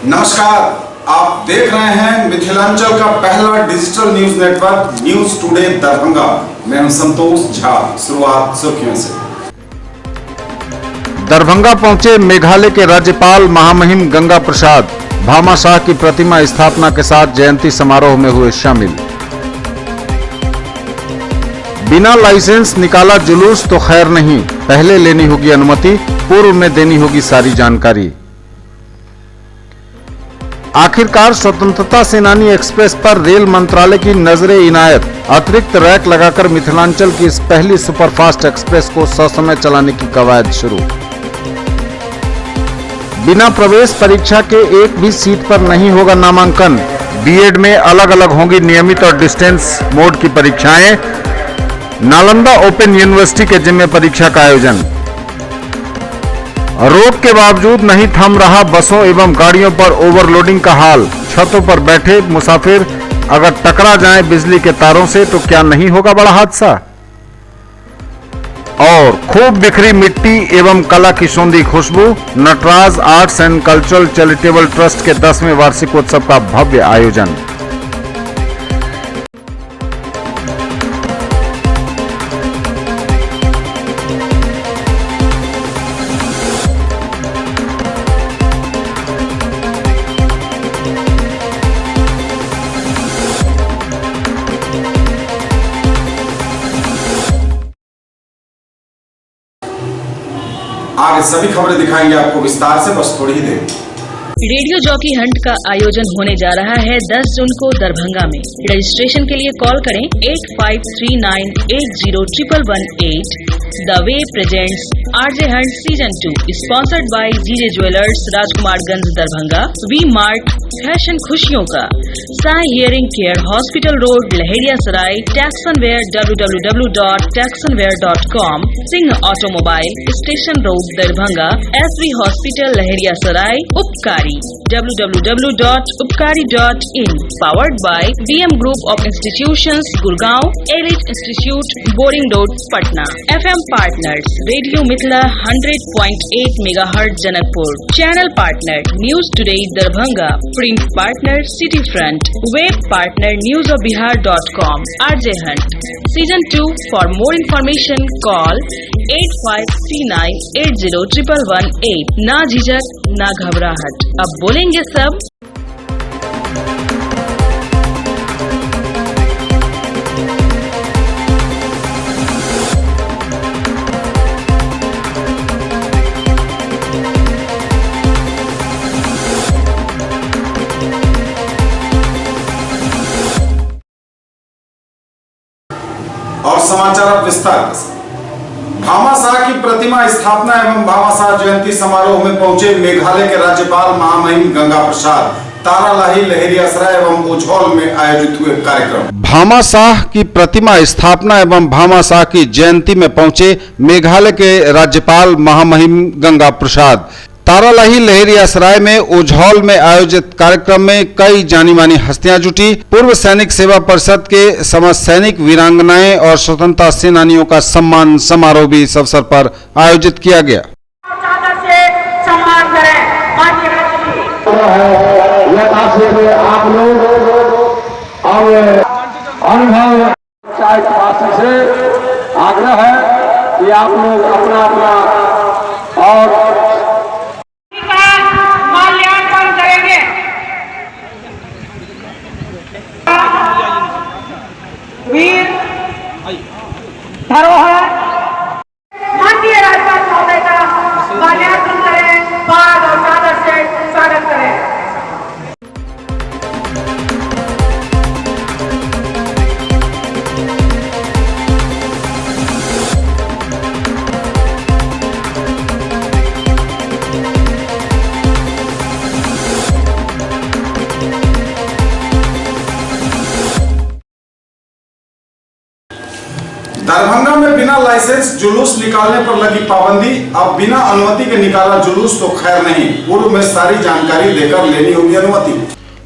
नमस्कार, आप देख रहे हैं मिथिलांचल का पहला digital news network news today Darbhanga. मैं हूं संतोष झा। शुरुआत सुर्खियों से। दरभंगा पहुंचे मेघालय के राज्यपाल महामहिम गंगा प्रसाद। भामाशाह की प्रतिमा स्थापना के साथ जयंती समारोह में हुए शामिल। बिना लाइसेंस निकाला जुलूस तो खैर नहीं, पहले लेनी होगी अनुमति, पूर्व में देनी होगी सारी जानकारी। आखिरकार स्वतंत्रता सेनानी एक्सप्रेस पर रेल मंत्रालय की नजरे इनायत। अतिरिक्त रैक लगाकर मिथिलांचल की इस पहली सुपरफास्ट एक्सप्रेस को ससमय चलाने की कवायद शुरू। बिना प्रवेश परीक्षा के एक भी सीट पर नहीं होगा नामांकन। बीएड में अलग अलग होंगी नियमित और डिस्टेंस मोड की परीक्षाएं। नालंदा ओपन यूनिवर्सिटी के जिम्मे परीक्षा का आयोजन। रोक के बावजूद नहीं थम रहा बसों एवं गाड़ियों पर ओवरलोडिंग का हाल। छतों पर बैठे मुसाफिर अगर टकरा जाएं बिजली के तारों से तो क्या नहीं होगा बड़ा हादसा। और खूब बिखरी मिट्टी एवं कला की सौंधी खुशबू। Nataraj arts and cultural charitable trust के 10वें वार्षिकोत्सव का भव्य आयोजन। आगे सभी खबरें दिखाएंगे आपको विस्तार से, बस थोड़ी ही देर। रेडियो जॉकी हंट का आयोजन होने जा रहा है 10 जून को दरभंगा में। रजिस्ट्रेशन के लिए कॉल करें 8539801118। The way presents RJ hunt season 2, sponsored by GJ jewellers, Rajkumarganj Darbhanga, V mart fashion खुशियों का, Sai hearing care, hospital road Laheriya Sarai, Taxonware www.taxonware.com, Singh automobile, station road Darbhanga, SV hospital Laheriya Sarai, Upkari www.upkari.in, powered by VM Group of Institutions, Gurgaon, Elite Institute, Boring Road, Patna. FM partners, Radio Mithila 100.8 MHz Janakpur. Channel partner, News Today Darbhanga. Print partner, City Front. Web partner, newsofbihar.com. RJ Hunt. Season 2. For more information, call 8539801118. ना झिझक ना घबराहट, अब बोलेंगे सब। और समाचार अब विस्तार से। भामाशाह की प्रतिमा स्थापना एवं भामाशाह जयंती समारोह में पहुंचे मेघालय के राज्यपाल महामहिम गंगा प्रसाद। तारालाही लहेरियासराय एवं उज्जौल में आयोजित हुए कार्यक्रम। भामाशाह की प्रतिमा स्थापना एवं भामाशाह की जयंती में पहुंचे मेघालय के राज्यपाल महामहिम गंगा प्रसाद। तारालाही लहेरियासराय में उज्जौल में आयोजित कार्यक्रम में कई जानी मानी हस्तियां जुटी। पूर्व सैनिक सेवा परिषद के समस्त सैनिक, वीरांगनाएं और स्वतंत्रता सेनानियों का सम्मान समारोह भी इस अवसर पर आयोजित किया गया। आप लोग अनुभव से आग्रह है कि आप लोग अपना अपना और वीर धरोहर माननीय राज्यपाल महोदय का माल्यार्पण करें, पाग और चादर से स्वागत करें। दरभंगा में बिना लाइसेंस जुलूस निकालने पर लगी पाबंदी। अब बिना अनुमति के निकाला जुलूस तो खैर नहीं, पूर्व में सारी जानकारी देकर लेनी होगी अनुमति।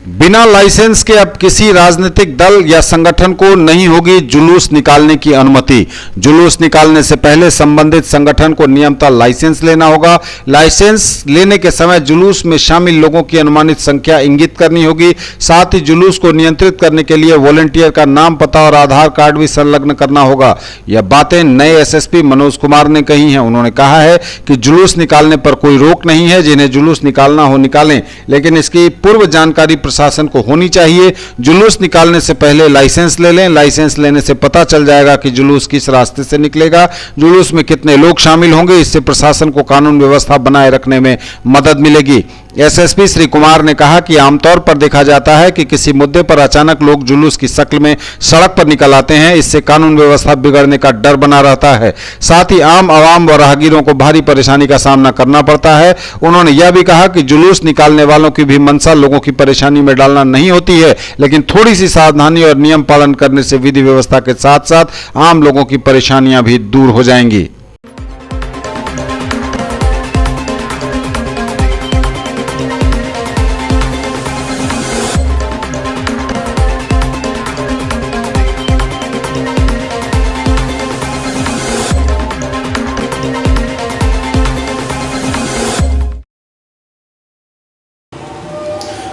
बिना लाइसेंस के अब किसी राजनीतिक दल या संगठन को नहीं होगी जुलूस निकालने की अनुमति। जुलूस निकालने से पहले संबंधित संगठन को नियमतः लाइसेंस लेना होगा। लाइसेंस लेने के समय जुलूस में शामिल लोगों की अनुमानित संख्या इंगित करनी होगी। साथ ही जुलूस को नियंत्रित करने के लिए वॉलंटियर का नाम, पता और आधार कार्ड भी संलग्न करना होगा। यह बातें नए एसएसपी मनोज कुमार ने कही हैं। उन्होंने कहा है कि जुलूस निकालने पर कोई रोक नहीं है। जिन्हें जुलूस निकालना हो निकालें, लेकिन इसकी पूर्व जानकारी प्रशासन को होनी चाहिए। जुलूस निकालने से पहले लाइसेंस ले लें। लाइसेंस लेने से पता चल जाएगा कि जुलूस किस रास्ते से निकलेगा, जुलूस में कितने लोग शामिल होंगे। इससे प्रशासन को कानून व्यवस्था बनाए रखने में मदद मिलेगी। एसएसपी श्री कुमार ने कहा कि आमतौर पर देखा जाता है कि किसी मुद्दे पर अचानक लोग जुलूस की शक्ल में सड़क पर निकल आते हैं। इससे कानून व्यवस्था बिगड़ने का डर बना रहता है। साथ ही आम आवाम व राहगीरों को भारी परेशानी का सामना करना पड़ता है। उन्होंने यह भी कहा कि जुलूस निकालने वालों की भी मंशा लोगों की परेशानी में डालना नहीं होती है, लेकिन थोड़ी सी सावधानी और नियम पालन करने से विधि व्यवस्था के साथ साथ आम लोगों की परेशानियां भी दूर हो जाएंगी।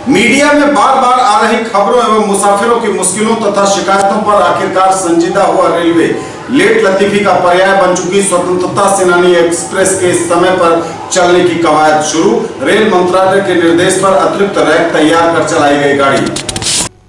मीडिया में बार बार आ रही खबरों एवं मुसाफिरों की मुश्किलों तथा शिकायतों पर आखिरकार संजीदा हुआ रेलवे। लेट लतीफी का पर्याय बन चुकी स्वतंत्रता सेनानी एक्सप्रेस के समय पर चलने की कवायद शुरू। रेल मंत्रालय के निर्देश पर अतिरिक्त रैक तैयार कर चलाई गई गाड़ी।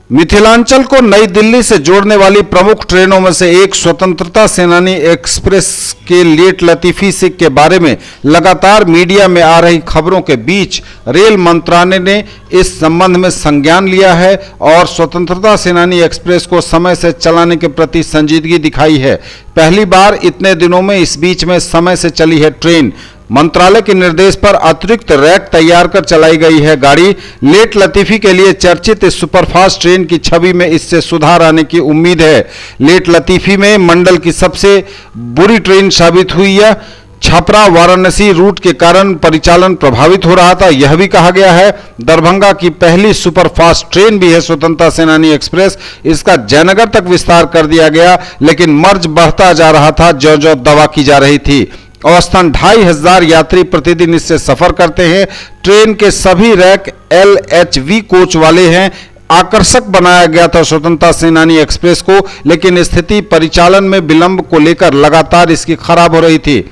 मिथिलांचल को नई दिल्ली से जोड़ने वाली प्रमुख ट्रेनों में से एक स्वतंत्रता सेनानी एक्सप्रेस के लेट लतीफी से के बारे में लगातार मीडिया में आ रही खबरों के बीच रेल मंत्रालय ने इस संबंध में संज्ञान लिया है और स्वतंत्रता सेनानी एक्सप्रेस को समय से चलाने के प्रति संजीदगी दिखाई है। पहली बार इतने दिनों में इस बीच में समय से चली है ट्रेन। मंत्रालय के निर्देश पर अतिरिक्त रैक तैयार कर चलाई गई है गाड़ी। लेट लतीफी के लिए चर्चित इस सुपरफास्ट ट्रेन की छवि में इससे सुधार आने की उम्मीद है। लेट लतीफी में मंडल की सबसे बुरी ट्रेन साबित हुई है। छपरा वाराणसी रूट के कारण परिचालन प्रभावित हो रहा था। यह भी कहा गया है दरभंगा की पहली सुपरफास्ट ट्रेन भी है स्वतंत्रता सेनानी एक्सप्रेस। इसका जयनगर तक विस्तार कर दिया गया, लेकिन मर्ज बढ़ता जा रहा था ज्यों ज्यों दवा की जा रही थी। औसतन 2500 यात्री प्रतिदिन इससे सफर करते हैं। ट्रेन के सभी रैक LHV कोच वाले हैं। आकर्षक बनाया गया था स्वतंत्रता सेनानी एक्सप्रेस को, लेकिन स्थिति परिचालन में विलंब को लेकर लगातार इसकी खराब हो रही थी।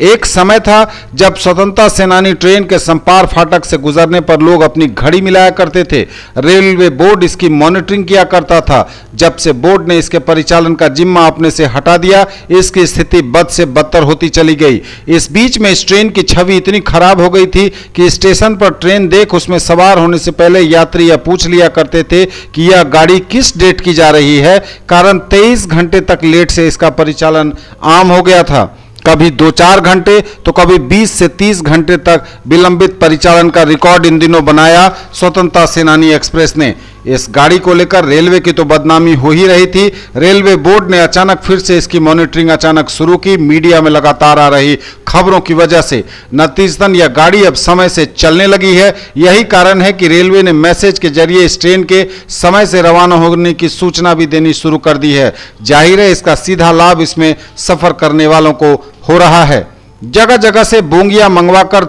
एक समय था जब स्वतंत्रता सेनानी ट्रेन के संपार फाटक से गुजरने पर लोग अपनी घड़ी मिलाया करते थे। रेलवे बोर्ड इसकी मॉनिटरिंग किया करता था। जब से बोर्ड ने इसके परिचालन का जिम्मा अपने से हटा दिया, इसकी स्थिति बद से बदतर होती चली गई। इस बीच में इस ट्रेन की छवि इतनी खराब हो गई थी कि स्टेशन पर ट्रेन देख उसमें सवार होने से पहले यात्री यह पूछ लिया करते थे कि यह गाड़ी किस डेट की जा रही है। कारण 23 घंटे तक लेट से इसका परिचालन आम हो गया था। कभी 2-4 घंटे तो कभी 20 से 30 घंटे तक विलंबित परिचालन का रिकॉर्ड इन दिनों बनाया स्वतंत्रता सेनानी एक्सप्रेस ने। इस गाड़ी को लेकर रेलवे की तो बदनामी हो ही रही थी। रेलवे बोर्ड ने अचानक फिर से इसकी मॉनिटरिंग अचानक शुरू की, मीडिया में लगातार आ रही खबरों की वजह से। नतीजतन यह गाड़ी अब समय से चलने लगी है। यही कारण है कि रेलवे ने मैसेज के जरिए इस ट्रेन के समय से रवाना होने की सूचना भी देनी शुरू कर दी है। जाहिर है इसका सीधा लाभ इसमें सफर करने वालों को हो रहा है। जगह जगह से बोगियां मंगवाकर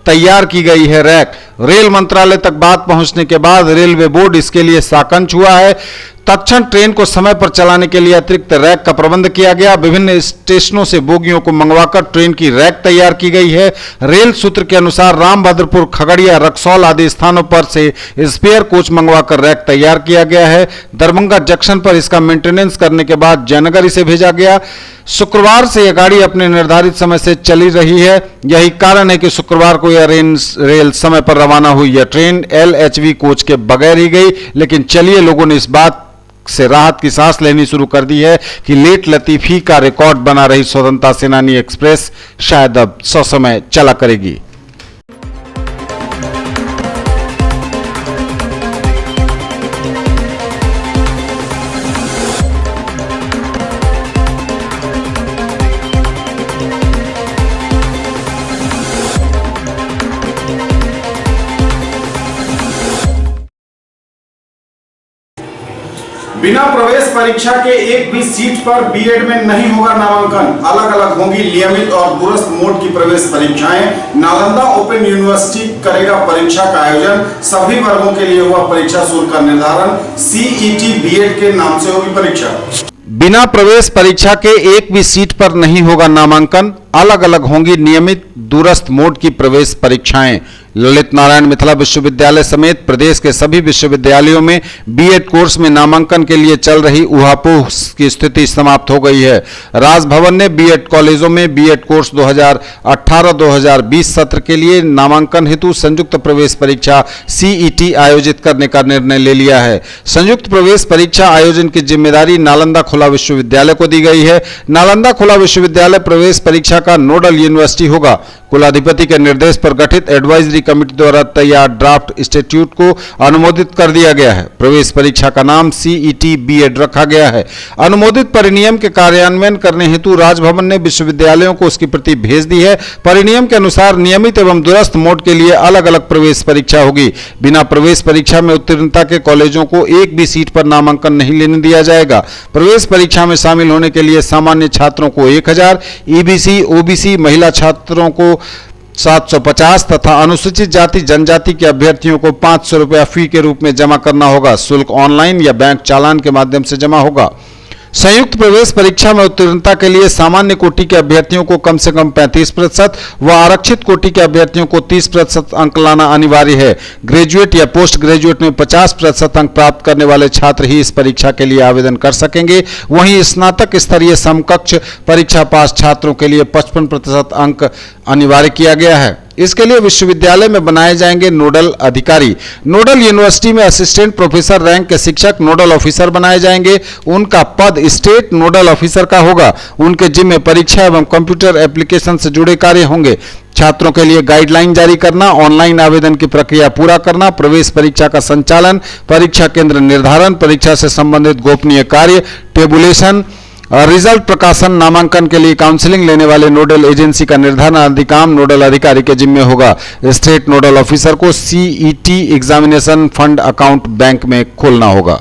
तैयार की गई है रैक। रेल मंत्रालय तक बात पहुंचने के बाद रेलवे बोर्ड इसके लिए साकंच हुआ है। तत्क्षण ट्रेन को समय पर चलाने के लिए अतिरिक्त रैक का प्रबंध किया गया। विभिन्न स्टेशनों से बोगियों को मंगवाकर ट्रेन की रैक तैयार की गई है। रेल सूत्र के अनुसार रामभद्रपुर, खगड़िया, रक्सौल आदि स्थानों पर से स्पेयर कोच मंगवाकर रैक तैयार किया गया है। दरभंगा जंक्शन पर इसका मेंटेनेंस करने के बाद जयनगर इसे भेजा गया। शुक्रवार से यह गाड़ी अपने निर्धारित समय से चली रही है। यही कारण है कि शुक्रवार को यह रेल समय पर रवाना हुई। यह ट्रेन LHV कोच के बगैर ही गई, लेकिन चलिए लोगों ने इस बात से राहत की सांस लेनी शुरू कर दी है कि लेट लतीफी का रिकॉर्ड बना रही स्वतंत्रता सेनानी एक्सप्रेस शायद अब ससमय चला करेगी। बिना प्रवेश परीक्षा के एक भी सीट पर बीएड में नहीं होगा नामांकन। अलग अलग होंगी नियमित और दूरस्थ मोड की प्रवेश परीक्षाएं। नालंदा ओपन यूनिवर्सिटी करेगा परीक्षा का आयोजन। सभी वर्गों के लिए हुआ परीक्षा शुल्क का निर्धारण। सीईटी बीएड के नाम से होगी परीक्षा। बिना प्रवेश परीक्षा के एक भी सीट पर नहीं होगा नामांकन। अलग अलग होंगी नियमित दूरस्थ मोड की प्रवेश परीक्षाएं। ललित नारायण मिथिला विश्वविद्यालय समेत प्रदेश के सभी विश्वविद्यालयों में बीएड कोर्स में नामांकन के लिए चल रही ऊहापोह की स्थिति समाप्त हो गई है। राजभवन ने बीएड कॉलेजों में बीएड कोर्स 2018-2020 सत्र के लिए नामांकन हेतु संयुक्त प्रवेश परीक्षा सीईटी आयोजित करने का निर्णय ले लिया है। संयुक्त प्रवेश परीक्षा आयोजन की जिम्मेदारी नालंदा खुला विश्वविद्यालय को दी गई है। नालंदा खुला विश्वविद्यालय प्रवेश परीक्षा का नोडल यूनिवर्सिटी होगा। कुलाधिपति के निर्देश पर गठित एडवाइजरी कमेटी द्वारा तैयार ड्राफ्ट स्टैट्यूट को अनुमोदित कर दिया गया है। प्रवेश परीक्षा का नाम सीईटी बीएड रखा गया है। अनुमोदित परिनियम के कार्यान्वयन करने हेतु राजभवन ने विश्वविद्यालयों को उसकी प्रति भेज दी है। परिनियम के अनुसार नियमित एवं दूरस्थ मोड के लिए अलग अलग प्रवेश परीक्षा होगी। बिना प्रवेश परीक्षा में उत्तीर्णता के कॉलेजों को एक भी सीट पर नामांकन नहीं लेने दिया जाएगा। प्रवेश परीक्षा में शामिल होने के लिए सामान्य छात्रों को 1000, ईबीसी ओबीसी महिला छात्रों को 750 तथा अनुसूचित जाति जनजाति के अभ्यर्थियों को 500 रुपया फी के रूप में जमा करना होगा। शुल्क ऑनलाइन या बैंक चालान के माध्यम से जमा होगा। संयुक्त प्रवेश परीक्षा में उत्तीर्णता के लिए सामान्य कोटि के अभ्यर्थियों को कम से कम 35% व आरक्षित कोटि के अभ्यर्थियों को 30% अंक लाना अनिवार्य है। ग्रेजुएट या पोस्ट ग्रेजुएट में 50% अंक प्राप्त करने वाले छात्र ही इस परीक्षा के लिए आवेदन कर सकेंगे। वहीं स्नातक स्तरीय समकक्ष परीक्षा पास छात्रों के लिए 55% अंक अनिवार्य किया गया है। इसके लिए विश्वविद्यालय में बनाए जाएंगे नोडल अधिकारी। नोडल यूनिवर्सिटी में असिस्टेंट प्रोफेसर रैंक के शिक्षक नोडल ऑफिसर बनाए जाएंगे। उनका पद स्टेट नोडल ऑफिसर का होगा। उनके जिम्मे परीक्षा एवं कंप्यूटर एप्लीकेशन से जुड़े कार्य होंगे। छात्रों के लिए गाइडलाइन जारी करना, ऑनलाइन आवेदन की प्रक्रिया पूरा करना, प्रवेश परीक्षा का संचालन, परीक्षा केंद्र निर्धारण, परीक्षा से संबंधित गोपनीय कार्य, टेबुलेशन, रिजल्ट प्रकाशन, नामांकन के लिए काउंसलिंग लेने वाले नोडल एजेंसी का निर्धारण आदि काम नोडल अधिकारी के जिम्मे होगा। स्टेट नोडल ऑफिसर को CET examination fund account bank में खोलना होगा।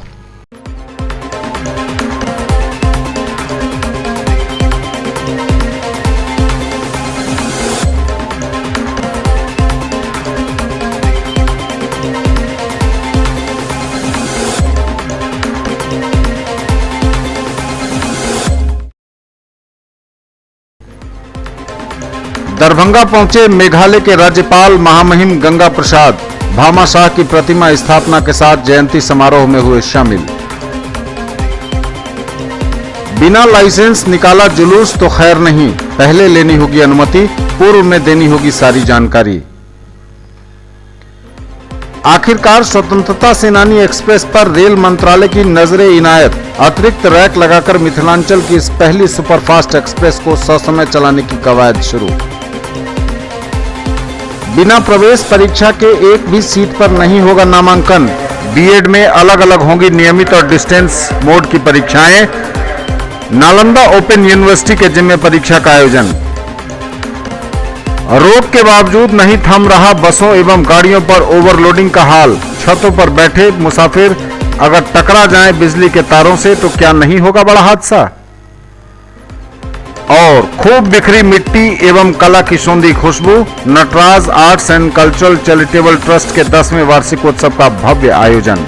दरभंगा पहुंचे मेघालय के राज्यपाल महामहिम गंगा प्रसाद। भामाशाह की प्रतिमा स्थापना के साथ जयंती समारोह में हुए शामिल। बिना लाइसेंस निकाला जुलूस तो खैर नहीं, पहले लेनी होगी अनुमति, पूर्व में देनी होगी सारी जानकारी। आखिरकार स्वतंत्रता सेनानी एक्सप्रेस पर रेल मंत्रालय की नजरे इनायत। अतिरिक्त रैक लगाकर मिथिलांचल की इस पहली सुपरफास्ट एक्सप्रेस को ससमय चलाने की कवायद शुरू। बिना प्रवेश परीक्षा के एक भी सीट पर नहीं होगा नामांकन। बीएड में अलग अलग होंगी नियमित और डिस्टेंस मोड की परीक्षाएं। नालंदा ओपन यूनिवर्सिटी के जिम्मे परीक्षा का आयोजन। रोक के बावजूद नहीं थम रहा बसों एवं गाड़ियों पर ओवरलोडिंग का हाल। छतों पर बैठे मुसाफिर अगर टकरा जाएं बिजली के तारों से तो क्या नहीं होगा बड़ा हादसा। और खूब बिखरी मिट्टी एवं कला की सौंधी खुशबू। Nataraj arts and cultural charitable trust के 10वें वार्षिकोत्सव का भव्य आयोजन।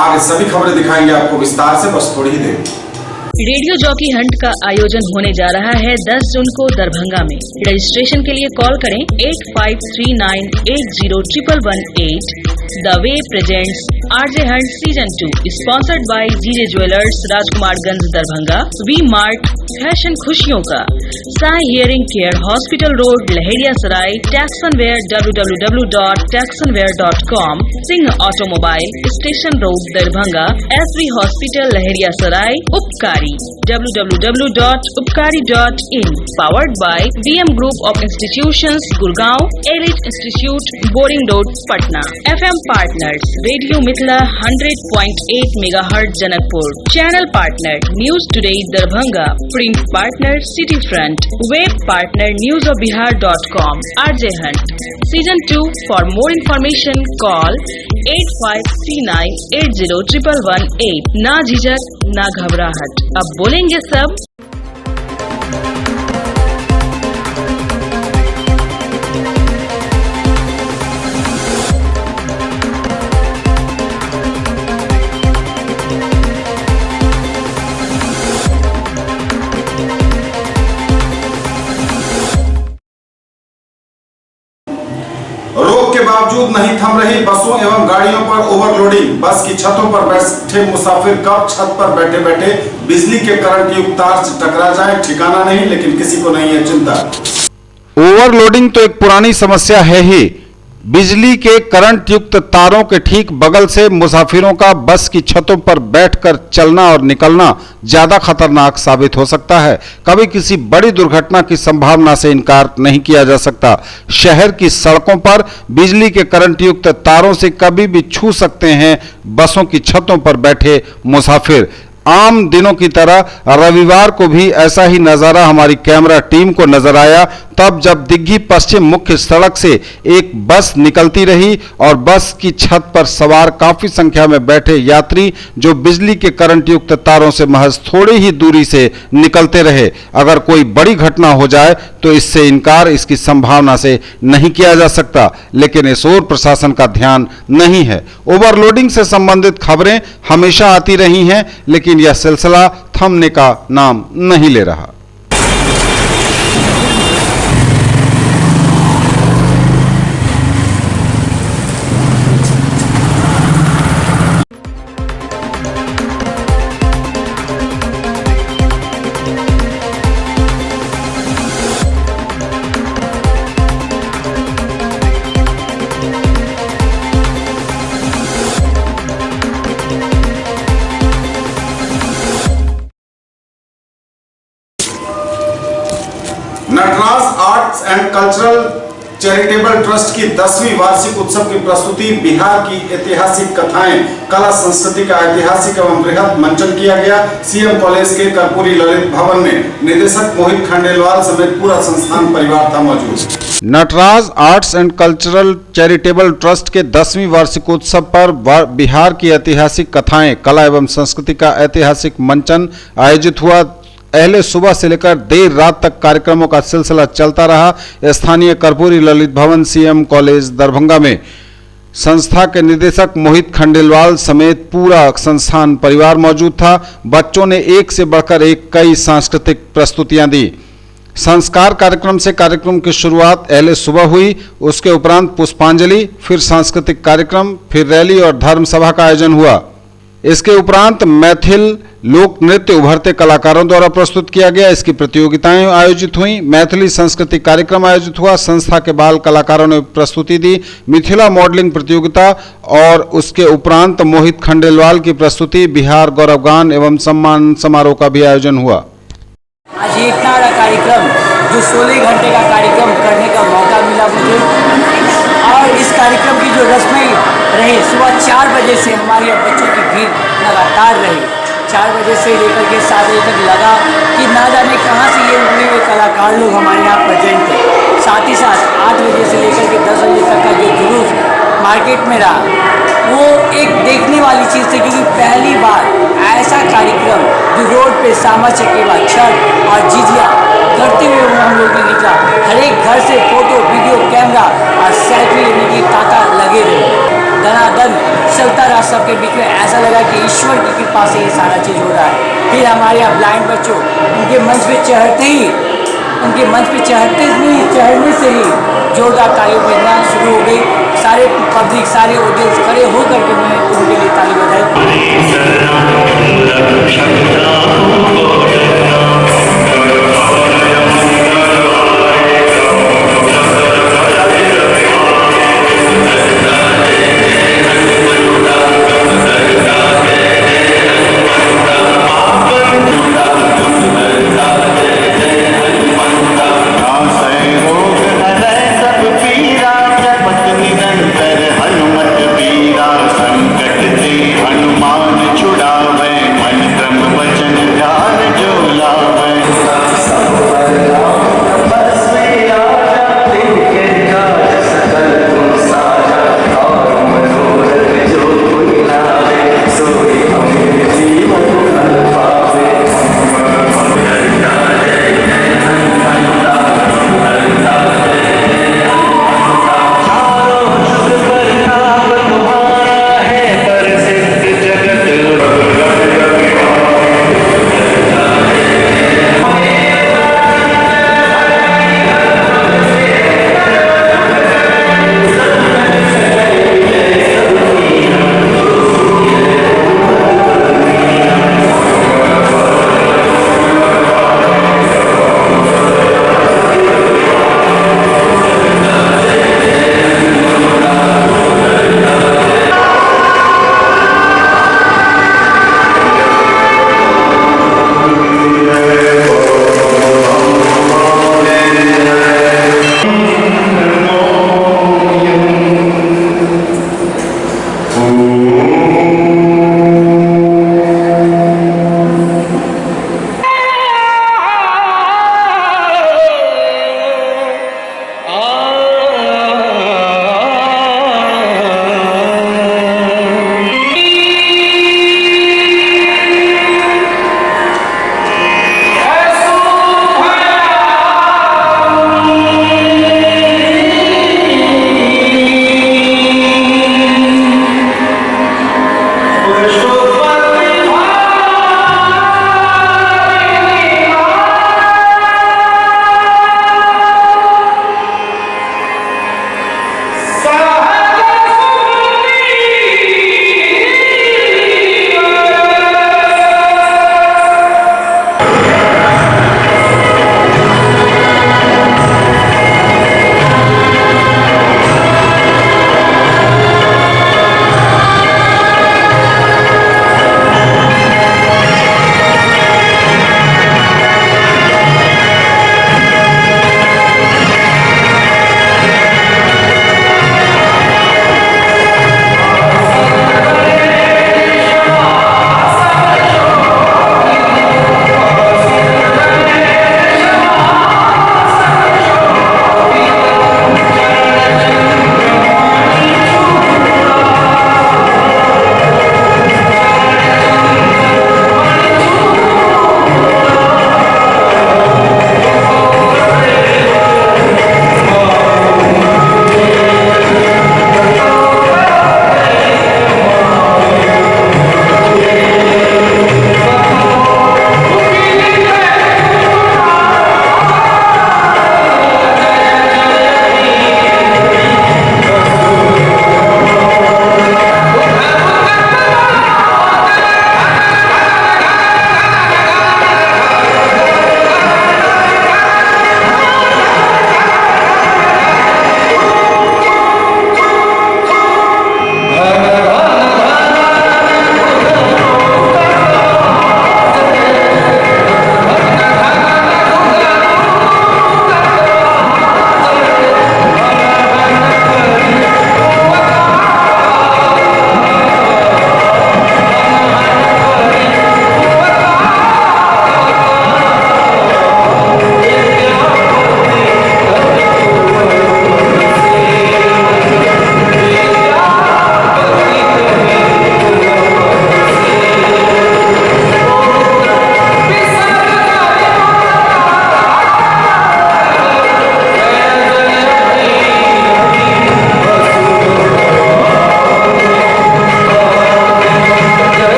आगे सभी खबरें दिखाएंगे आपको विस्तार से, बस थोड़ी ही देर। रेडियो जॉकी हंट का आयोजन होने जा रहा है 10 जून को दरभंगा में। रजिस्ट्रेशन के लिए कॉल करें 8539801118 The Way presents RJ Hunt Season 2, sponsored by GJ Jewelers, Rajkumarganj Darbhanga, V Mart, fashion खुशियों का, Sai hearing care, hospital road, Laheriya Sarai, Taxonwear www.taxonwear.com, Singh automobile, station road Darbhanga, SV hospital Laheriya Sarai, Upkari www.upkari.in, powered by VM Group of Institutions, Gurgaon, Elite Institute, Boring Road, Patna. FM partners, Radio Mithila 100.8 MHz Janakpur. Channel partner, News Today Darbhanga. Print partner, City Front. Web partner, newsofbihar.com. RJ Hunt. Season 2. For more information, call 8539801118. ना झिझक ना घबराहट, अब बोलेंगे सब। रोक के बावजूद नहीं थम रही बसों एवं गाड़ियों पर ओवरलोडिंग। बस की छतों पर बैठे मुसाफिर कब छत पर बैठे बैठे बिजली के करंट युक्त तार से टकरा जाए ठिकाना नहीं, लेकिन किसी को नहीं है चिंता। ओवरलोडिंग तो एक पुरानी समस्या है ही। बिजली के करंट युक्त तारों के ठीक बगल से मुसाफिरों का बस की छतों पर बैठकर चलना और निकलना ज्यादा खतरनाक साबित हो सकता है। कभी किसी बड़ी दुर्घटना की संभावना से इनकार नहीं किया जा सकता। शहर की सड़कों पर बिजली के करंट युक्त तारों से कभी भी छू सकते हैं बसों की छतों पर बैठे मुसाफिर। आम दिनों की तरह रविवार को भी ऐसा ही नजारा हमारी कैमरा टीम को नजर आया, तब जब दिग्घी पश्चिम मुख्य सड़क से एक बस निकलती रही और बस की छत पर सवार काफी संख्या में बैठे यात्री जो बिजली के करंट युक्त तारों से महज थोड़ी ही दूरी से निकलते रहे। अगर कोई बड़ी घटना हो जाए तो इससे इनकार इसकी संभावना से नहीं किया जा सकता, लेकिन इस ओर प्रशासन का ध्यान नहीं है। ओवरलोडिंग से संबंधित खबरें हमेशा आती रही हैं, लेकिन यह सिलसिला थमने का नाम नहीं ले रहा। Nataraj arts and cultural charitable trust की 10वीं वार्षिक उत्सव की प्रस्तुति बिहार की ऐतिहासिक कथाएं, कला संस्कृति का ऐतिहासिक एवं बृहद मंचन किया गया। सीएम कॉलेज के कर्पूरी ललित भवन में निदेशक मोहित खंडेलवाल समेत पूरा संस्थान परिवार था मौजूद। Nataraj arts and cultural charitable trust के 10वीं वार्षिकोत्सव पर बिहार की ऐतिहासिक कथाएं, कला एवं संस्कृति का ऐतिहासिक मंचन आयोजित हुआ। पहले सुबह से लेकर देर रात तक कार्यक्रमों का सिलसिला चलता रहा। स्थानीय कर्पूरी ललित भवन सीएम कॉलेज दरभंगा में संस्था के निदेशक मोहित खंडेलवाल समेत पूरा संस्थान परिवार मौजूद था। बच्चों ने एक से बढ़कर एक कई सांस्कृतिक प्रस्तुतियां दी। संस्कार कार्यक्रम से कार्यक्रम की शुरुआत पहले सुबह हुई, उसके उपरांत पुष्पांजलि, फिर सांस्कृतिक कार्यक्रम, फिर रैली और धर्म सभा का आयोजन हुआ। इसके उपरांत मैथिल लोक नृत्य उभरते कलाकारों द्वारा प्रस्तुत किया गया। इसकी प्रतियोगिताएं आयोजित हुई। मैथिली सांस्कृतिक कार्यक्रम आयोजित हुआ। संस्था के बाल कलाकारों ने प्रस्तुति दी। मिथिला मॉडलिंग प्रतियोगिता और उसके उपरांत मोहित खंडेलवाल की प्रस्तुति, बिहार गौरवगान एवं सम्मान समारोह का भी आयोजन हुआ। आज इतना बड़ा कार्यक्रम जो 16 घंटे का कार्यक्रम करने का मौका मिला मुझे, और इस कार्यक्रम की जो रस्में रही, सुबह 4 बजे से हमारे बच्चों की भीड़ लगातार रही। 4 बजे से लेकर के 7 बजे तक लगा कि ना जाने कहाँ से ये उभरे हुए कलाकार लोग हमारे यहाँ प्रेजेंट थे। साथ ही साथ 8 बजे से लेकर के 10 बजे तक का जो जुलूस मार्केट में रहा, वो एक देखने वाली चीज़ थी, क्योंकि पहली बार ऐसा कार्यक्रम जो रोड पे सामा चकेवा, छठ और जिजिया करते हुए हम लोग ने निकला। हर एक घर से फोटो, वीडियो, कैमरा और सेल्फी लेने की ताकत लगे रहे। धनाधन चलता रहा सबके बीच में। ऐसा लगा कि ईश्वर की कृपा से ये सारा चीज़ हो रहा है। फिर हमारे यहाँ ब्लाइंड बच्चों उनके मंच पे चढ़ते ही उनके मंच पे चढ़ने से ही जोरदार ताली बजना शुरू हो गई। सारे पब्लिक, सारे ऑडियंस खड़े होकर के मैं उनके लिए ताली बजाई। हनुमान छुड़ावे मन क्रम वचन ध्यान जो लावे।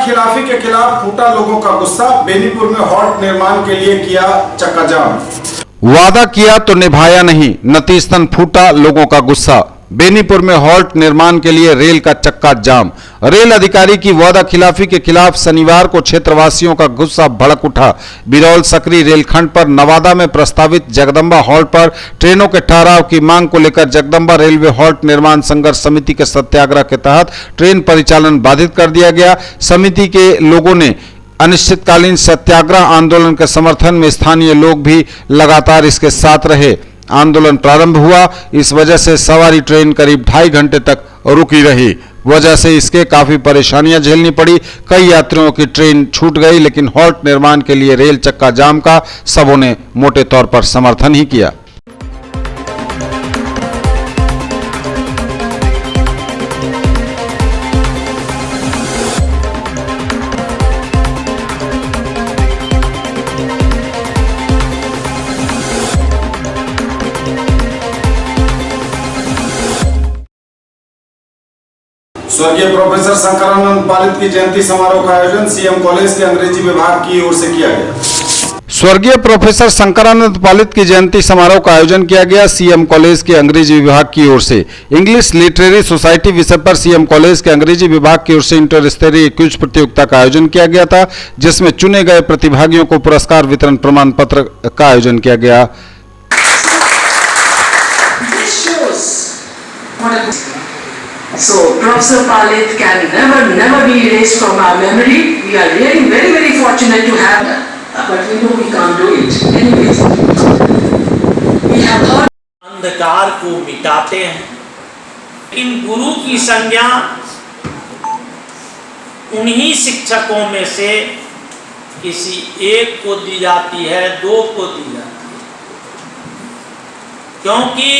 खिलाफी के खिलाफ फूटा लोगों का गुस्सा, बेनीपुर में हॉल्ट निर्माण के लिए किया चक्का जाम। वादा किया तो निभाया नहीं, नतीजतन फूटा लोगों का गुस्सा। बेनीपुर में हॉल्ट निर्माण के लिए रेल का चक्का जाम। रेल अधिकारी की वादा खिलाफी के खिलाफ शनिवार को क्षेत्रवासियों का गुस्सा भड़क उठा। बिरौल सकरी रेलखंड पर नवादा में प्रस्तावित जगदम्बा हॉल्ट पर ट्रेनों के ठहराव की मांग को लेकर जगदम्बा रेलवे हॉल्ट निर्माण संघर्ष समिति के सत्याग्रह के तहत ट्रेन परिचालन बाधित कर दिया गया। समिति के लोगों ने अनिश्चितकालीन सत्याग्रह आंदोलन के समर्थन में स्थानीय लोग भी लगातार इसके साथ रहे। आंदोलन प्रारंभ हुआ, इस वजह से सवारी ट्रेन करीब 2.5 घंटे तक रुकी रही। वजह से इसके काफी परेशानियां झेलनी पड़ी। कई यात्रियों की ट्रेन छूट गई, लेकिन हॉल्ट निर्माण के लिए रेल चक्का जाम का सबों ने मोटे तौर पर समर्थन ही किया। स्वर्गीय प्रोफेसर शंकरानंद पालित की जयंती समारोह का आयोजन सीएम कॉलेज के अंग्रेजी विभाग की ओर से किया गया। स्वर्गीय प्रोफेसर शंकरानंद पालित की जयंती समारोह का आयोजन किया गया सीएम कॉलेज के अंग्रेजी विभाग की ओर से। इंग्लिश लिटरेरी सोसाइटी विषय पर सीएम कॉलेज के अंग्रेजी विभाग की ओर से इंटर स्तरीय क्विज प्रतियोगिता का आयोजन किया गया था, जिसमें चुने गए प्रतिभागियों को पुरस्कार वितरण प्रमाण पत्र का आयोजन किया गया। So, Professor Palit can never be erased from our memory. We are really very fortunate to have that. But we know we can't do it. Anyways, we have heard. अंधकार को मिटाते हैं। इन गुरु की संज्ञा उन्हीं शिक्षकों में से किसी एक को दी जाती है, 2 को दी जाती है, क्योंकि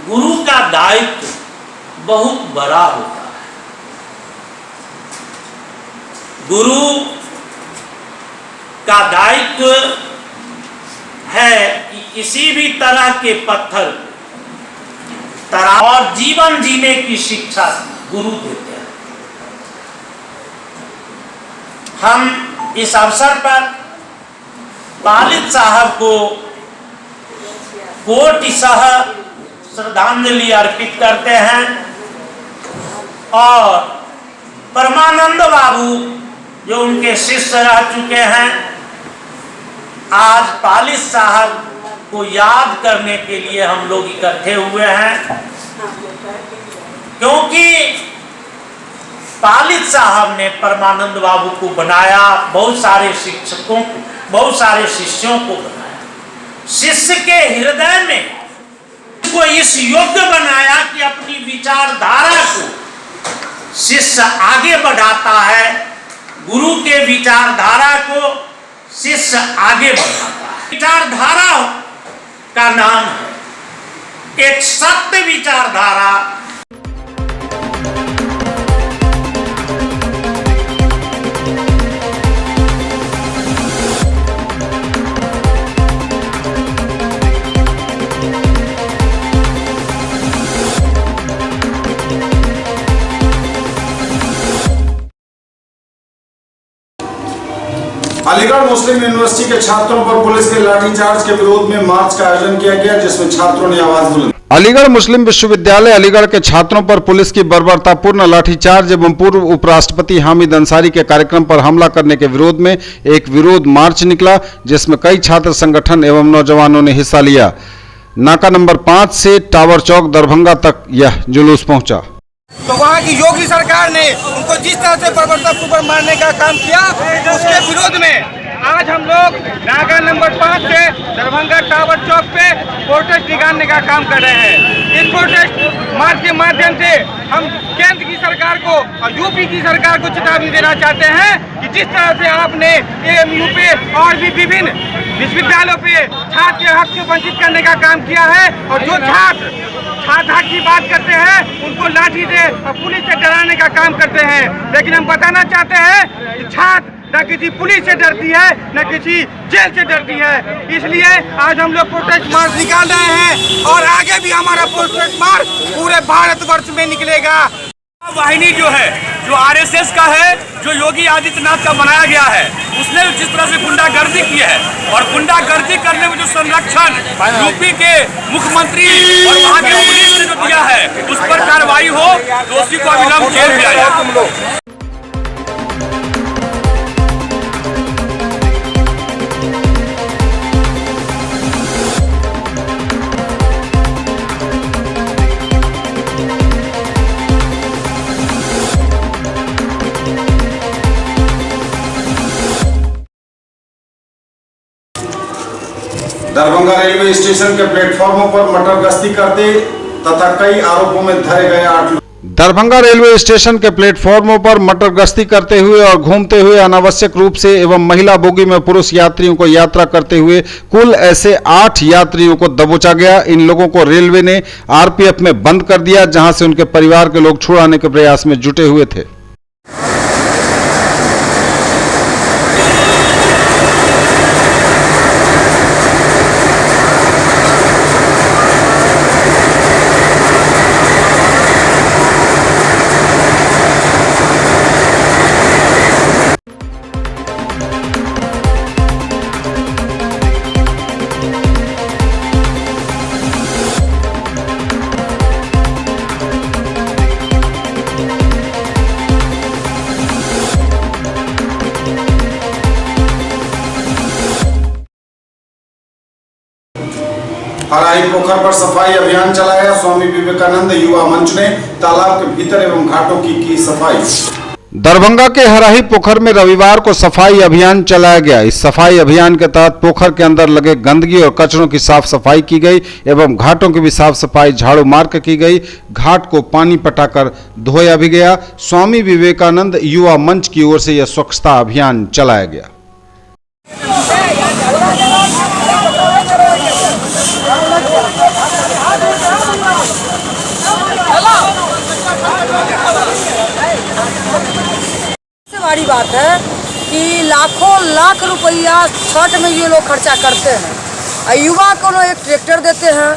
गुरु का दायित्व बहुत बड़ा होता है। गुरु का दायित्व है कि किसी भी तरह के पत्थर और जीवन जीने की शिक्षा गुरु देते हैं। हम इस अवसर पर पालित साहब को कोटिशः श्रद्धांजलि अर्पित करते हैं और परमानंद बाबू जो उनके शिष्य रह चुके हैं, आज पालित साहब को याद करने के लिए हम लोग इकट्ठे हुए हैं, क्योंकि पालित साहब ने परमानंद बाबू को बनाया, बहुत सारे शिक्षकों को, बहुत सारे शिष्यों को बनाया। शिष्य के हृदय में को इस योग्य बनाया कि अपनी विचारधारा को शिष्य आगे बढ़ाता है। गुरु के विचारधारा को शिष्य आगे बढ़ाता है। विचारधारा का नाम है एक सत्य विचारधारा। अलीगढ़ मुस्लिम यूनिवर्सिटी के छात्रों पर पुलिस के लाठीचार्ज के विरोध में मार्च का आयोजन किया गया, जिसमें छात्रों ने आवाज बुलंद। अलीगढ़ मुस्लिम विश्वविद्यालय अलीगढ़ के छात्रों पर पुलिस की बर्बरतापूर्ण लाठीचार्ज एवं पूर्व उपराष्ट्रपति हामिद अंसारी के कार्यक्रम पर हमला करने के विरोध में एक विरोध मार्च निकला, जिसमें कई छात्र संगठन एवं नौजवानों ने हिस्सा लिया। नाका नंबर 5 से टावर चौक दरभंगा तक यह जुलूस पहुंचा। तो वहाँ की योगी सरकार ने उनको जिस तरह से बर्बरतापूर्वक मारने का काम किया, उसके विरोध में आज हम लोग नाका नंबर 5 से दरभंगा टावर चौक पे प्रोटेस्ट निकालने का काम कर रहे हैं। इस प्रोटेस्ट मार्च के माध्यम से हम केंद्र की सरकार को और यूपी की सरकार को चेतावनी देना चाहते हैं कि जिस तरह से आपने एएमयू पे और भी विभिन्न विश्वविद्यालयों पे छात्र के हक से वंचित करने का काम किया है, और जो छात्र हक की बात करते हैं उनको लाठी से और पुलिस से डराने का काम करते हैं। लेकिन हम बताना चाहते हैं कि छात्र न किसी पुलिस से डरती है, न किसी जेल से डरती है। इसलिए आज हम लोग प्रोटेस्ट मार्च निकाल रहे हैं और आगे भी हमारा प्रोटेस्ट मार्च पूरे भारतवर्ष में निकलेगा। वाहिनी जो है, जो आरएसएस का है, जो योगी आदित्यनाथ का बनाया गया है, उसने जिस तरह से गुंडागर्दी की है और गुंडागर्दी करने में जो संरक्षण यूपी के मुख्यमंत्री और वहाँ के पुलिस ने जो दिया है, उस पर कार्रवाई हो, दोषी को अविलंब जेल भेजा जाए। दरभंगा रेलवे स्टेशन के प्लेटफॉर्मों पर मटर गश्ती करते तथा कई आरोपों में धरे गए 8 लोग। दरभंगा रेलवे स्टेशन के प्लेटफॉर्मों पर मटर गश्ती करते हुए और घूमते हुए अनावश्यक रूप से एवं महिला बोगी में पुरुष यात्रियों को यात्रा करते हुए कुल ऐसे 8 यात्रियों को दबोचा गया। इन लोगों को रेलवे ने आरपीएफ में बंद कर दिया, जहां से उनके परिवार के लोग छुड़ाने के प्रयास में जुटे हुए थे। हराही पोखर पर सफाई अभियान चलाया। स्वामी विवेकानंद युवा मंच ने तालाब के भीतर एवं घाटों की सफाई। दरभंगा के हराही पोखर में रविवार को सफाई अभियान चलाया गया। इस सफाई अभियान के तहत पोखर के अंदर लगे गंदगी और कचरों की साफ सफाई की गई एवं घाटों की भी साफ सफाई झाड़ू मार कर की गई। घाट को पानी पटाकर धोया भी गया। स्वामी विवेकानंद युवा मंच की ओर से यह स्वच्छता अभियान चलाया गया। बड़ी बात है कि लाखों लाख रुपया छठ में ये लोग खर्चा करते हैं। युवा को न एक ट्रैक्टर देते हैं,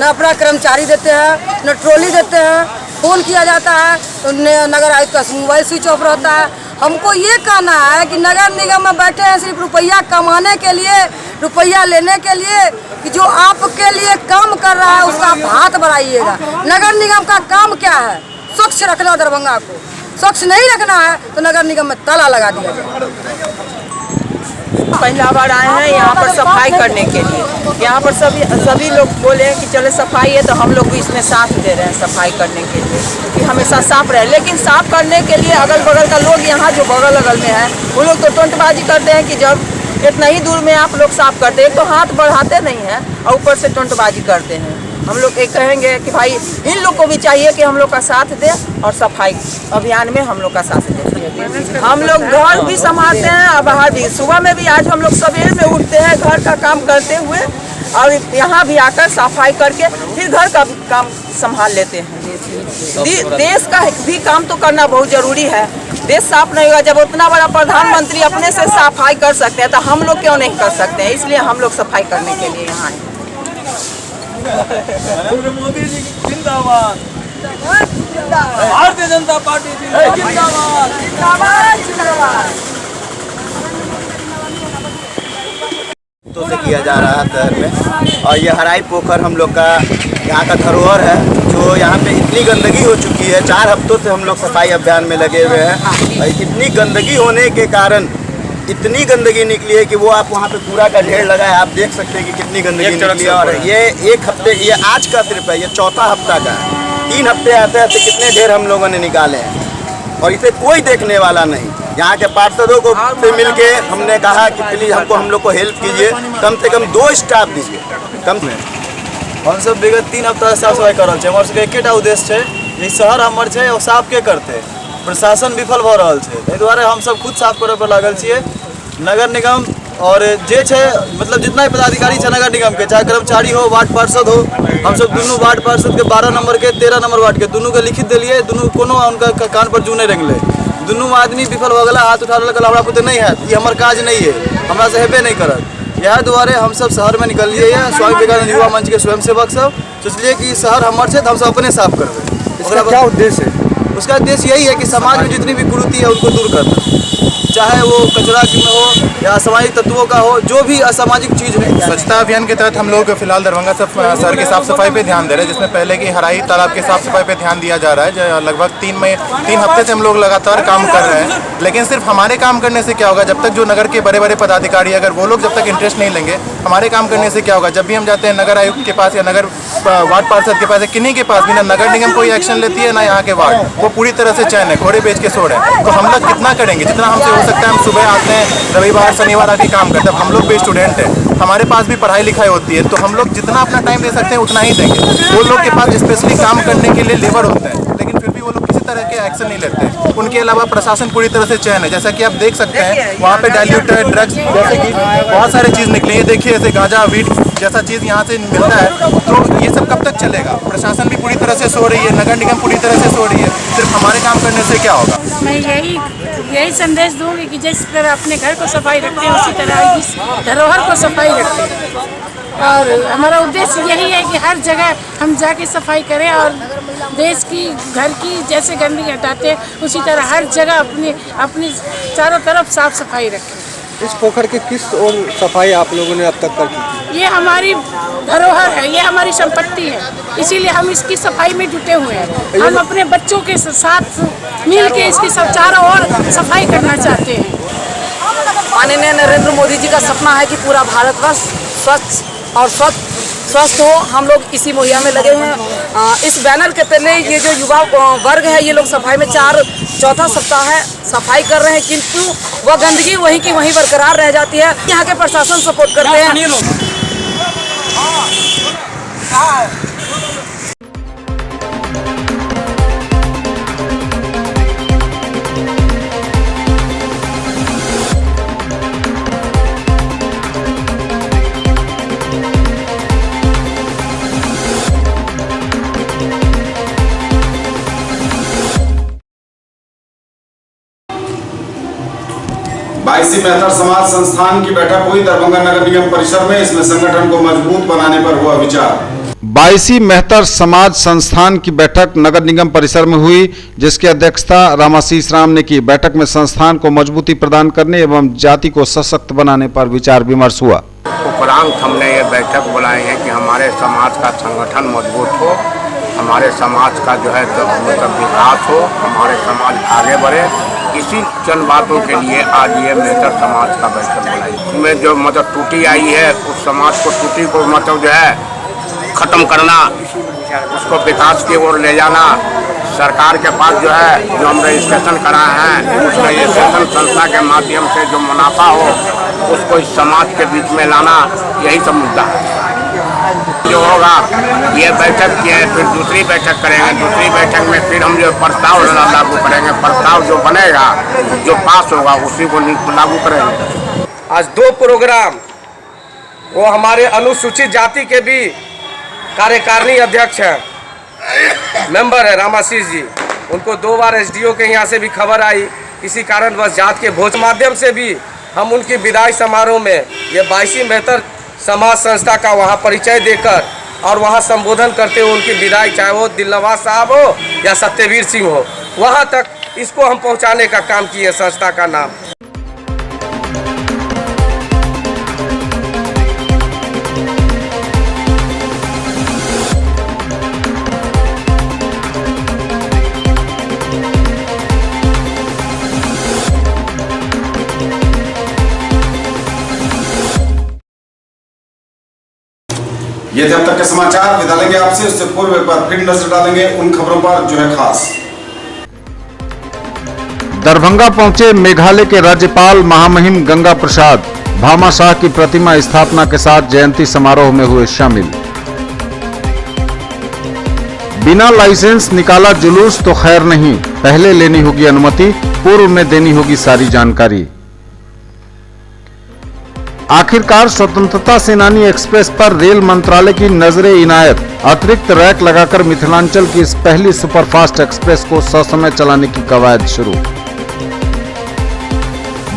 न अपना कर्मचारी देते हैं, न ट्रॉली देते हैं। फोन किया जाता है तो नगर आयुक्त का मोबाइल स्विच ऑफ रहता है। हमको ये कहना है कि नगर निगम में बैठे हैं सिर्फ रुपया कमाने के लिए, रुपया लेने के लिए, कि जो आपके लिए काम कर रहा है उसका आप हाथ बढ़ाइएगा। नगर निगम का काम क्या है? स्वच्छ रखना दरभंगा को। स्वच्छ नहीं रखना है तो नगर निगम में ताला लगा दिया जाए। पहला बार आए हैं यहाँ पर सफाई करने के लिए। यहाँ पर सभी लोग बोले हैं कि चले सफाई है, तो हम लोग भी इसमें साथ दे रहे हैं सफाई करने के लिए कि हमेशा साफ रहे। लेकिन साफ करने के लिए अगल बगल का लोग यहाँ जो बगल अगल में है वो लोग तो टोंटबाजी करते हैं कि जब इतना ही दूर में आप लोग साफ करते हैं तो हाथ बढ़ाते नहीं हैं और ऊपर से टोंटबाजी करते हैं। हम लोग ये कहेंगे कि भाई इन लोग को भी चाहिए कि हम लोग का साथ दे और सफाई अभियान में हम लोग का साथ दे। हम लोग घर भी संभालते हैं और बाहर भी। सुबह में भी आज हम लोग सवेरे में उठते हैं घर का काम करते हुए और यहाँ भी आकर सफाई करके फिर घर का भी काम संभाल लेते हैं। देश का भी काम तो करना बहुत जरूरी है। देश साफ नहीं होगा। जब उतना बड़ा प्रधानमंत्री अपने से सफाई कर सकते हैं तो हम लोग क्यों नहीं कर सकते हैं? इसलिए हम लोग सफाई करने के लिए यहाँ हैं। मोदी जी जिंदाबाद, भारतीय जनता पार्टी जिंदाबाद, जिंदाबाद, जिंदाबाद। तो से किया जा रहा है शहर में। और ये हराही पोखर हम लोग का यहाँ का धरोहर है, जो यहाँ पे इतनी गंदगी हो चुकी है। 4 हफ्तों से हम लोग सफाई अभियान में लगे हुए हैं। इतनी गंदगी होने के कारण इतनी गंदगी निकली है कि वो आप वहाँ पे कूड़ा का ढेर लगा है, आप देख सकते हैं कि कितनी गंदगी निकली है। और ये 1 हफ्ते, ये आज का सिर्फ है, ये चौथा हफ्ता का है। 3 हफ्ते आते आते कितने ढेर हम लोगों ने निकाले हैं और इसे कोई देखने वाला नहीं। यहाँ के पार्षदों को से मिलके हमने कहा कि प्लीज हम लोग को हेल्प कीजिए, कम से कम 2 स्टाफ दीजिए। कम हम सब विगत 3 हफ्ता साफ सफाई कर रहे हैं। हमारे सबके एकेटा उद्देश्य है जे शहर हमर है और साफ के करते, प्रशासन विफल भ रहा है। ताहि दुआरे हम सब खुद साफ करे पर लागल छिए। नगर निगम और जे है मतलब जितना भी पदाधिकारी है नगर निगम के, चाहे कर्मचारी हो, वार्ड पार्षद हो, हम सब दोनों वार्ड पार्षद के 12 नंबर के 13 नंबर वार्ड के दोनों के लिखित दिलिए। दोनों कोनो उनका कान पर जू नहीं रंगले। दोनों आदमी विफल हो गला, हाथ उठा लगा हमरा पुते नहीं है, ये हमार काज नहीं है, हमरा से हेबे नहीं करत। यह दुआरे हम सब शहर में निकल लिए है। स्वामी विवेकानंद युवा मंच के स्वयं सेवक सब सोचलिए कि शहर हमार है, हम सब अपने साफ करबे। इसका क्या उद्देश्य है? उसका उद्देश्य यही है कि समाज में जितनी भी कुरीति है उनको दूर करना, चाहे वो कचरा में हो या असामाजिक तत्वों का हो, जो भी असामाजिक चीज़ है। स्वच्छता अभियान के तहत हम लोग फिलहाल दरभंगा शहर की साफ सफाई पे ध्यान दे रहे हैं, जिसमें पहले की हराई तालाब के साफ सफाई पे ध्यान दिया जा रहा है। जो लगभग 3 हफ्ते से हम लोग लगातार काम कर रहे हैं। लेकिन सिर्फ हमारे काम करने से क्या होगा, जब तक जो नगर के बड़े बड़े पदाधिकारी अगर वो लोग जब तक इंटरेस्ट नहीं लेंगे, हमारे काम करने से क्या होगा। जब भी हम जाते हैं नगर आयुक्त के पास या नगर वार्ड पार्षद के पास या किन्हीं के पास भी, ना नगर निगम कोई एक्शन लेती है ना यहाँ के वार्ड, वो पूरी तरह से चैन है, घोड़े बेच के सो रहे हैं। तो हम लोग कितना करेंगे, जितना हमसे हो सकता है। हम सुबह आते हैं, रविवार शनिवार आके काम करते हैं। हम लोग भी स्टूडेंट हैं, हमारे पास भी पढ़ाई लिखाई होती है, तो हम लोग जितना अपना टाइम दे सकते हैं उतना ही देंगे। वो लोग के पास स्पेशली काम करने के लिए लेबर होते हैं, लेकिन फिर भी वो लोग किसी तरह के एक्शन नहीं लेते हैं। उनके अलावा प्रशासन पूरी तरह से चैन है। जैसा कि आप देख सकते हैं वहाँ पे डाइल्यूटेड ड्रग्स जैसे कि बहुत सारी चीज़ निकली है। देखिए ऐसे गांजा वीट जैसा चीज़ यहाँ से मिलता है, तो ये सब कब तक चलेगा। प्रशासन भी पूरी तरह से सो रही है, नगर निगम पूरी तरह से सो रही है। सिर्फ हमारे काम करने से क्या होगा। मैं यही संदेश दूंगी कि जिस तरह अपने घर को सफाई रखते हैं उसी तरह इस धरोहर को सफाई रखें। और हमारा उद्देश्य यही है कि हर जगह हम जाके सफाई करें और देश की घर की जैसे गंदगी हटाते हैं उसी तरह हर जगह अपनी चारों तरफ साफ सफाई रखें। इस पोखर की किस और सफाई आप लोगों ने अब तक कर की? ये हमारी धरोहर है, ये हमारी संपत्ति है, इसीलिए हम इसकी सफाई में जुटे हुए हैं। हम अपने बच्चों के साथ मिल के इसकी सब चारों ओर सफाई करना चाहते हैं। माननीय नरेंद्र मोदी जी का सपना है कि पूरा भारतवर्ष स्वच्छ और स्वस्थ हो। हम लोग इसी मुहिम में लगे हुए हैं। इस बैनर के तले ये जो युवा वर्ग है, ये लोग सफाई में चौथा सप्ताह है सफाई कर रहे हैं, किंतु वह गंदगी वहीं की वहीं बरकरार रह जाती है। यहाँ के प्रशासन सपोर्ट करते हैं। बाईसी मेहतर समाज संस्थान की बैठक हुई दरभंगा नगर निगम परिसर में। इसमें संगठन को मजबूत बनाने पर हुआ विचार। 22 मेहतर समाज संस्थान की बैठक नगर निगम परिसर में हुई, जिसकी अध्यक्षता रामाशीष राम ने की। बैठक में संस्थान को मजबूती प्रदान करने एवं जाति को सशक्त बनाने पर विचार विमर्श हुआ। उपरांत हमने ये बैठक बुलाई है कि हमारे समाज का संगठन मजबूत हो, हमारे समाज का जो है तो मतलब विकास हो, हमारे समाज आगे बढ़े। इसी चंद बातों के लिए आज ये मेहतर समाज का बैठक बुलाई। इसमें जो मतलब त्रुटि आई है, उस समाज को त्रुटि को मतलब जो है खत्म करना, उसको विकास की ओर ले जाना। सरकार के पास जो है जो हम रजिस्ट्रेशन कराए हैं, उस रजिस्ट्रेशन संस्था के माध्यम से जो मुनाफा हो उसको इस समाज के बीच में लाना, यही सब मुद्दा है। जो होगा ये बैठक की है, फिर दूसरी बैठक करेंगे। दूसरी बैठक में फिर हम जो प्रस्ताव लागू करेंगे। प्रस्ताव जो बनेगा, जो पास होगा, उसी को लागू करेंगे। आज 2 प्रोग्राम, वो हमारे अनुसूचित जाति के भी कार्यकारिणी अध्यक्ष हैं, मेंबर है रामाशीष जी। उनको 2 बार एसडीओ के यहाँ से भी खबर आई, किसी कारणवश जात के भोज माध्यम से भी हम उनकी विदाई समारोह में ये 22 मेहतर समाज संस्था का वहाँ परिचय देकर और वहाँ संबोधन करते हुए उनकी विदाई, चाहे वो दिलनवाज साहब हो या सत्यवीर सिंह हो, वहाँ तक इसको हम पहुँचाने का काम किए संस्था का नाम। ये थे अब तक के समाचार। विदा लेंगे आपसे, उससे पूर्व एक बार फिर नजर डालेंगे उन खबरों पर जो है खास। दरभंगा पहुंचे मेघालय के राज्यपाल महामहिम गंगा प्रसाद। भामाशाह की प्रतिमा स्थापना के साथ जयंती समारोह में हुए शामिल। बिना लाइसेंस निकाला जुलूस तो खैर नहीं, पहले लेनी होगी अनुमति, पूर्व में देनी होगी सारी जानकारी। आखिरकार स्वतंत्रता सेनानी एक्सप्रेस पर रेल मंत्रालय की नजरे इनायत। अतिरिक्त रैक लगाकर मिथिलांचल की इस पहली सुपरफास्ट एक्सप्रेस को ससमय चलाने की कवायद शुरू।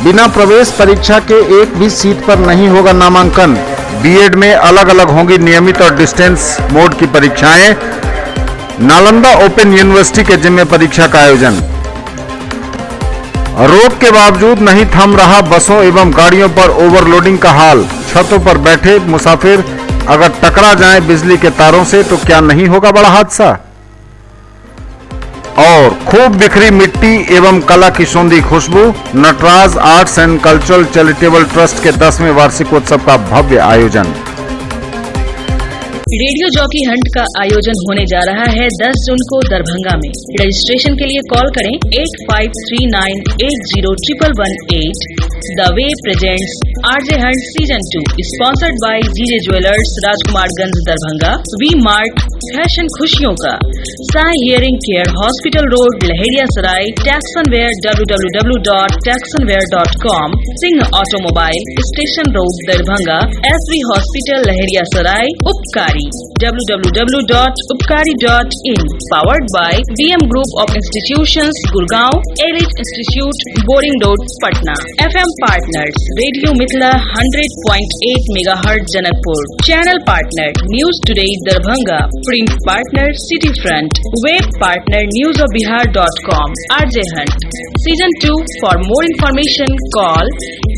बिना प्रवेश परीक्षा के एक भी सीट पर नहीं होगा नामांकन। बीएड में अलग अलग होंगी नियमित और डिस्टेंस मोड की परीक्षाएं। नालंदा ओपन यूनिवर्सिटी के जिम्मे परीक्षा का आयोजन। रोक के बावजूद नहीं थम रहा बसों एवं गाड़ियों पर ओवरलोडिंग का हाल। छतों पर बैठे मुसाफिर अगर टकरा जाएं बिजली के तारों से तो क्या नहीं होगा बड़ा हादसा। और खूब बिखरी मिट्टी एवं कला की सौंधी खुशबू। Nataraj arts and cultural charitable trust के 10वें वार्षिकोत्सव का भव्य आयोजन। रेडियो जॉकी हंट का आयोजन होने जा रहा है 10 जून को दरभंगा में। रजिस्ट्रेशन के लिए कॉल करें 8539801118। The way presents RJ hunt season 2, sponsored by GJ jewellers, Rajkumarganj, Darbhanga. V mart fashion खुशियों का, Sai hearing care, hospital road, Laheriya Sarai. Taxonwear www.taxonwear.com। Singh automobile, station road, Darbhanga. SV hospital, Laheriya Sarai. Upkari www.upkari.in। Powered by VM group of institutions, Gurgaon, elite institute, boring road, Patna. FM partners radio Mithila 100.8 megahertz Janakpur. Channel partner news today Darbhanga. Print partner city front. Web partner newsofbihar.com। RJ Hunt season 2। For more information call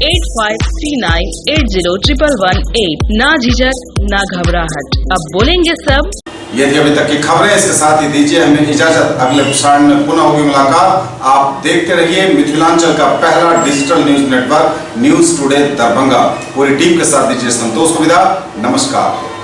8539801118। ना झिझक ना घबराहट, अब बोलेंगे सब। यदि अभी तक की खबरें इसके साथ ही दीजिए हमें इजाजत। अगले प्रसारण में पुनः होगी मुलाकात। आप देखते रहिए मिथिलांचल का पहला digital news network news today Darbhanga. पूरी टीम के साथ दीजिए संतोष को विदा। नमस्कार।